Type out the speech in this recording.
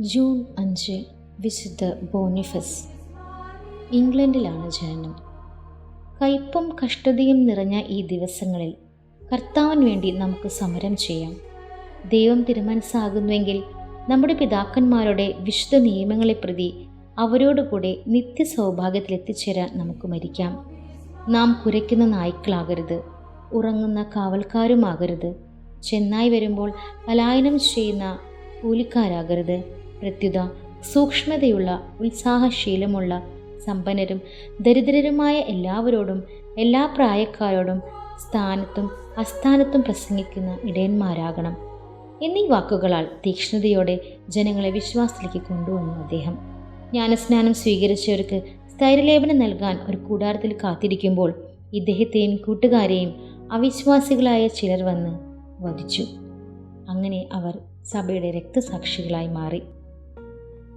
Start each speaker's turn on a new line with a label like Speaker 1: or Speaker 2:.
Speaker 1: June 5 വിശുദ്ധ Boniface. ഇംഗ്ലണ്ടിലാണ് ജനനം. കയ്പും കഷ്ടതയും നിറഞ്ഞ ഈ ദിവസങ്ങളിൽ കർത്താവിന് വേണ്ടി നമുക്ക് സമരം ചെയ്യാം. ദൈവം തിരുമനസ്സാകുന്നുവെങ്കിൽ നമ്മുടെ പിതാക്കന്മാരുടെ വിശുദ്ധ നിയമങ്ങളെ പ്രതി അവരോടുകൂടെ നിത്യസൗഭാഗ്യത്തിലെത്തിച്ചേരാൻ നമുക്ക് മരിക്കാം. നാം കുരയ്ക്കുന്ന നായ്ക്കളാകരുത്, ഉറങ്ങുന്ന കാവൽക്കാരുമാകരുത്, ചെന്നായി വരുമ്പോൾ പലായനം ചെയ്യുന്ന കൂലിക്കാരാകരുത്. പ്രത്യുത സൂക്ഷ്മതയുള്ള ഉത്സാഹശീലമുള്ള സമ്പന്നരും ദരിദ്രരുമായ എല്ലാവരോടും എല്ലാ പ്രായക്കാരോടും സ്ഥാനത്തും അസ്ഥാനത്തും പ്രസംഗിക്കുന്ന ഇടയന്മാരാകണം എന്നീ വാക്കുകളാൽ തീക്ഷ്ണതയോടെ ജനങ്ങളെ വിശ്വാസത്തിലേക്ക് കൊണ്ടുവന്നു അദ്ദേഹം. ജ്ഞാനസ്നാനം സ്വീകരിച്ചവർക്ക് സ്ഥൈര്യലേപനം നൽകാൻ ഒരു കൂടാരത്തിൽ കാത്തിരിക്കുമ്പോൾ ഇദ്ദേഹത്തെയും കൂട്ടുകാരെയും അവിശ്വാസികളായ ചിലർ വന്ന് വധിച്ചു. അങ്ങനെ അവർ സഭയുടെ രക്തസാക്ഷികളായി മാറി.